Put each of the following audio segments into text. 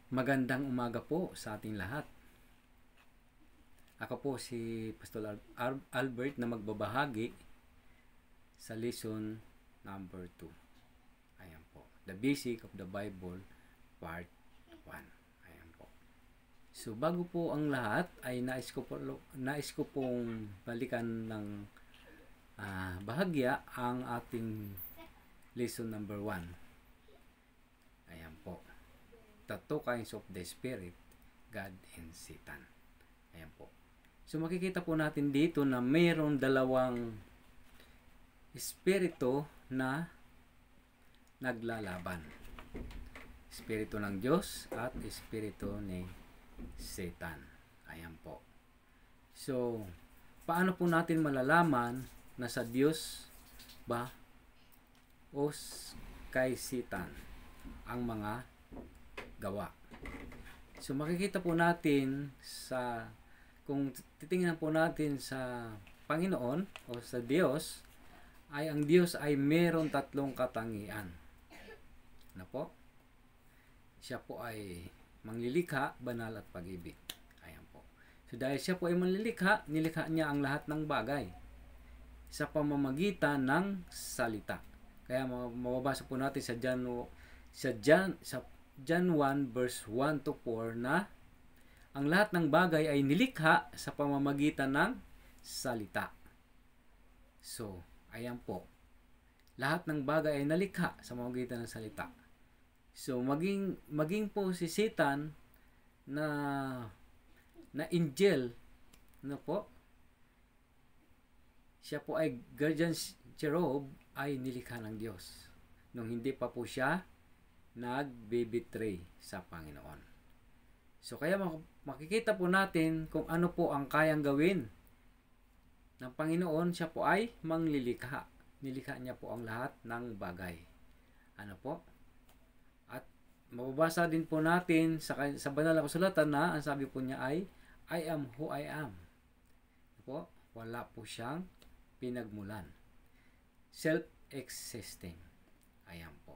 Magandang umaga po sa ating lahat. Ako po si Pastor Albert na magbabahagi sa lesson number 2. Ayan po. The Basic of the Bible Part 1. Ayan po. So bago po ang lahat ay nais ko pong balikan ng bahagya ang ating lesson number 1. Ayan po. The two kinds of the Spirit, God and Satan. Ayan po. So makikita po natin dito na mayroon dalawang espiritu na naglalaban. Espiritu ng Diyos at espiritu ni Satan. Ayan po. So, paano po natin malalaman na sa Diyos ba o kay Satan ang mga gawa? So makikita po natin kung titingnan po natin sa Panginoon o sa Diyos, ay ang Diyos ay meron tatlong katangian. Ano po? Siya po ay manglilikha, banal at pag-ibig. Ayan po. So dahil siya po ay manlilikha, nilikha niya ang lahat ng bagay sa pamamagitan ng salita. Kaya mababasa po natin sa John 1 verse 1 to 4 na ang lahat ng bagay ay nilikha sa pamamagitan ng salita. So, ayan po. Lahat ng bagay ay nalikha sa pamamagitan ng salita. So, maging po si Satan na angel, ano po? Siya po ay guardian cherub ay nilikha ng Diyos. Nung hindi pa po siya nagbe-betray sa Panginoon. So kaya makikita po natin kung ano po ang kayang gawin ng Panginoon. Siya po ay manglilikha. Nilikha niya po ang lahat ng bagay. Ano po? At mababasa din po natin sa banal na kasulatan na ang sabi po niya ay I am who I am. Ano po? Wala po siyang pinagmulan. Self-existing. Ayan po.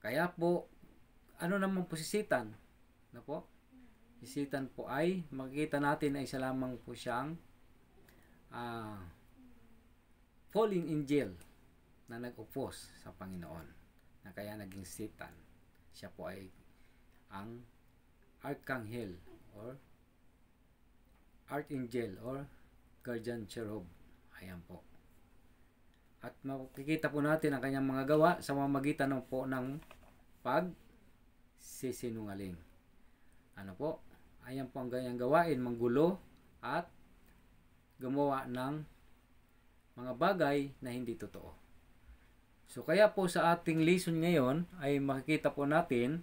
Kaya po, ano naman po si Satan? Ano po? Si Satan po ay, makikita natin ay isa lamang po siyang falling angel na nag-oppose sa Panginoon. Na kaya naging Satan. Siya po ay ang archangel or archangel or guardian cherub. Ayan po. At makikita po natin ang kanyang mga gawa sa pamamagitan ng pagsisinungaling. Ano po? Ayan po ang kanyang gawain, manggulo at gumawa ng mga bagay na hindi totoo. So kaya po sa ating lesson ngayon ay makikita po natin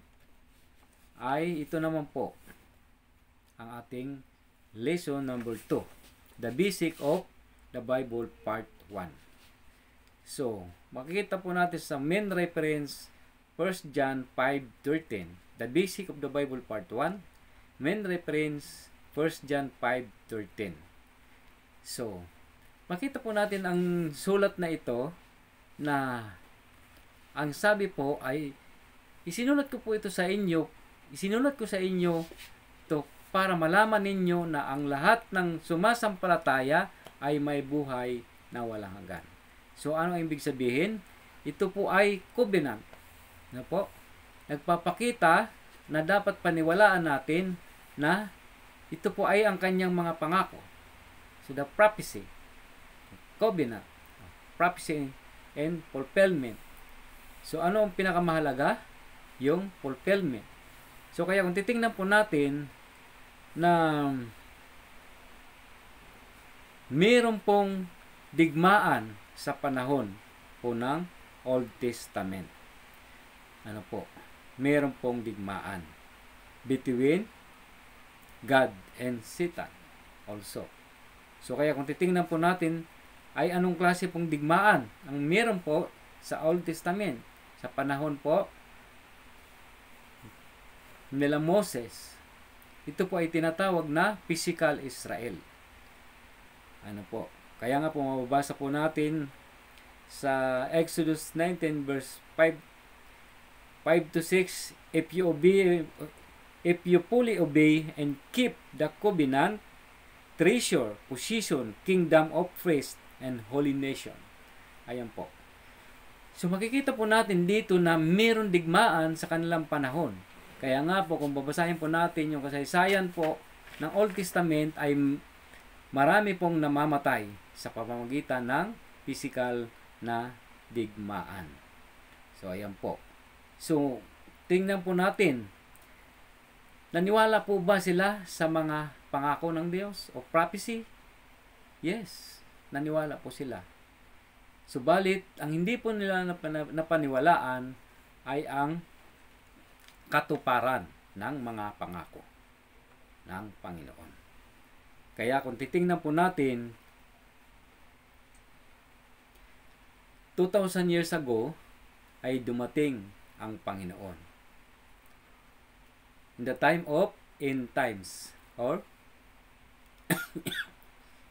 ay ito naman po ang ating lesson number 2. The Basic of the Bible Part 1. So, makikita po natin sa main reference 1 John 5:13. The Basic of the Bible Part 1. Main reference 1 John 5:13. So, makita po natin ang sulat na ito na ang sabi po ay isinulat ko ito sa inyo to para malaman ninyo na ang lahat ng sumasampalataya ay may buhay na walang hanggan. So, ano ang ibig sabihin? Ito po ay covenant. Ano po? Nagpapakita na dapat paniwalaan natin na ito po ay ang kanyang mga pangako. So, the prophecy, covenant, prophecy and fulfillment. So, ano ang pinakamahalaga? Yung fulfillment. So, kaya kung titingnan po natin na mayroon pong digmaan sa panahon po ng Old Testament. Ano po? Meron pong digmaan between God and Satan also. So kaya kung titingnan po natin ay anong klase pong digmaan ang meron po sa Old Testament sa panahon po nila Moses. Ito po ay tinatawag na physical Israel. Ano po? Kaya nga po mababasa po natin sa Exodus 19 verse 5 to 6, if you fully obey and keep the covenant, treasure, position, kingdom of priest, and holy nation. Ayan po. So makikita po natin dito na mayroong digmaan sa kanilang panahon. Kaya nga po, kung babasahin po natin yung kasaysayan po ng Old Testament, ay marami pong namamatay sa pamamagitan ng physical na digmaan. So ayan po. So tingnan po natin, naniwala po ba sila sa mga pangako ng Diyos o prophecy? Yes, naniwala po sila. Subalit, ang hindi po nila napaniwalaan ay ang katuparan ng mga pangako ng Panginoon. Kaya kung titingnan po natin, 2,000 years ago ay dumating ang Panginoon. In the time of end times, or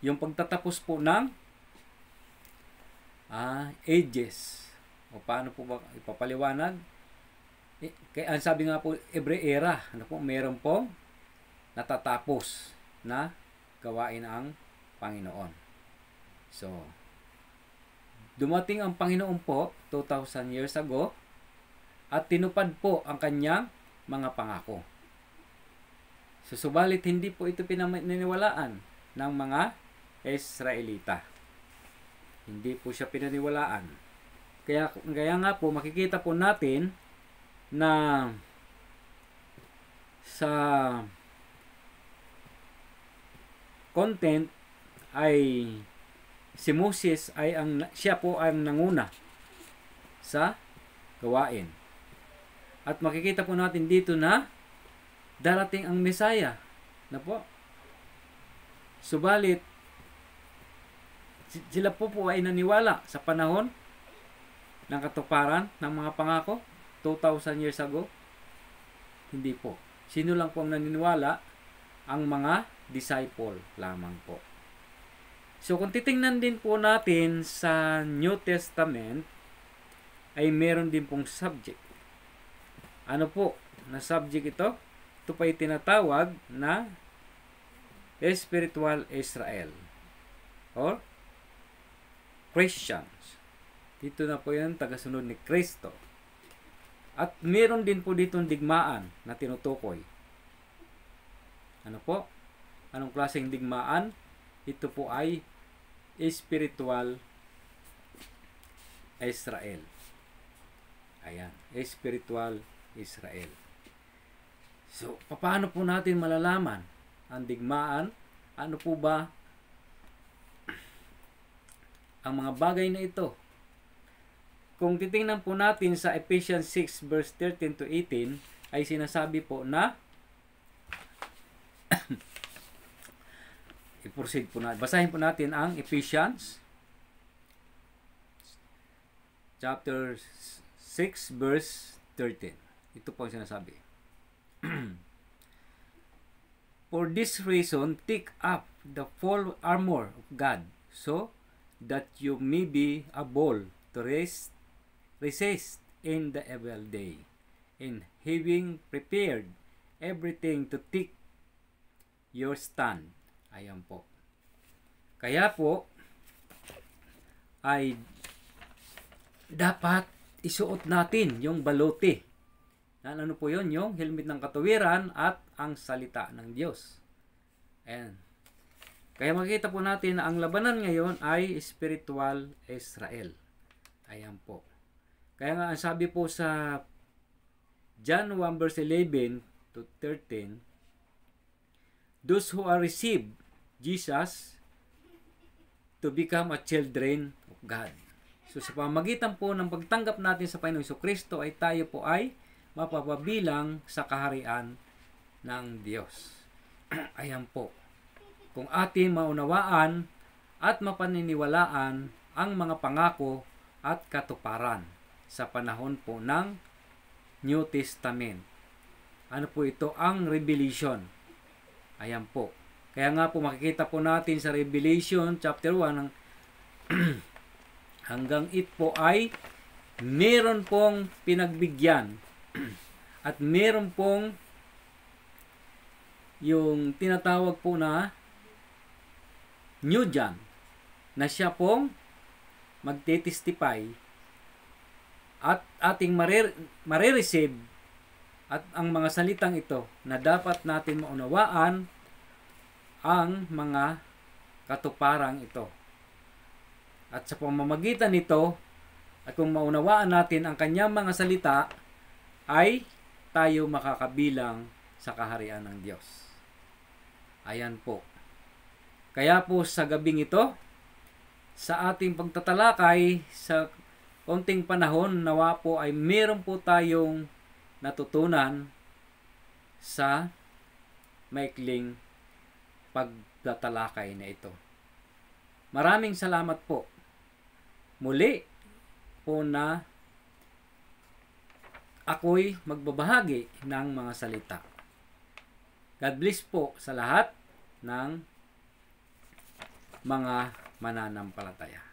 yung pagtatapos po ng ages. O paano po ba ipapaliwanag? Kaya ang sabi nga po, every era, meron pong natatapos na gawain ang Panginoon. So, dumating ang Panginoon po 2,000 years ago at tinupad po ang kanyang mga pangako. So, subalit hindi po ito pinaniniwalaan ng mga Israelita. Hindi po siya pinaniwalaan. Kaya nga po, makikita po natin na sa content ay si Moses ay siya po ang nanguna sa gawain. At makikita po natin dito na darating ang Mesaya na po. Subalit, sila po ay naniwala sa panahon ng katuparan ng mga pangako 2,000 years ago? Hindi po. Sino lang po ang naniniwala? Ang mga disciple lamang po. So kung titingnan din po natin sa New Testament, ay meron din pong subject. Ano po na subject ito? Ito pa ay tinatawag na spiritual Israel or Christians. Dito na po yan, tagasunod ni Kristo. At meron din po ditong digmaan na tinutukoy. Ano po? Anong klaseng digmaan? Ito po ay spiritual Israel. Ayan, spiritual Israel. So, paano po natin malalaman ang digmaan? Ano po ba ang mga bagay na ito? Kung titingnan po natin sa Ephesians 6 verse 13 to 18, ay sinasabi po na i-proceed po natin. Basahin po natin ang Ephesians chapter 6 verse 13. Ito po ang sinasabi. For this reason, take up the full armor of God, so that you may be able to resist in the evil day, and having prepared everything to take your stand. Ayan po. Kaya po, ay dapat isuot natin yung baluti. Ano po yun? Yung helmet ng katuwiran at ang salita ng Diyos. Ayan. Kaya makikita po natin na ang labanan ngayon ay spiritual Israel. Ayan po. Kaya nga ang sabi po sa John 1 verse 11 to 13, those who are received Jesus to become a children of God. So sa pamamagitan po ng pagtanggap natin sa Panginoong Jesucristo ay tayo po ay mapapabilang sa kaharian ng Diyos. Ayan po. Kung ating maunawaan at mapaniniwalaan ang mga pangako at katuparan sa panahon po ng New Testament. Ano po ito? Ang Revelation. Ayan po. Kaya nga po makikita po natin sa Revelation chapter 1 hanggang 8 po ay meron pong pinagbigyan At meron pong yung tinatawag po na New John na siya pong magte-testify at ating marireceive at ang mga salitang ito na dapat natin maunawaan ang mga katuparang ito. At sa pamamagitan nito, at kung maunawaan natin ang kanyang mga salita, ay tayo makakabilang sa kaharian ng Diyos. Ayan po. Kaya po sa gabing ito, sa ating pagtatalakay sa konting panahon, nawa po ay meron po tayong natutunan sa maikling pagtatalakay na ito. Maraming salamat po. Muli po na ako'y magbabahagi ng mga salita. God bless po sa lahat ng mga mananampalataya.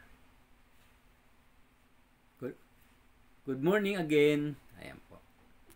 Good morning again. Ayan.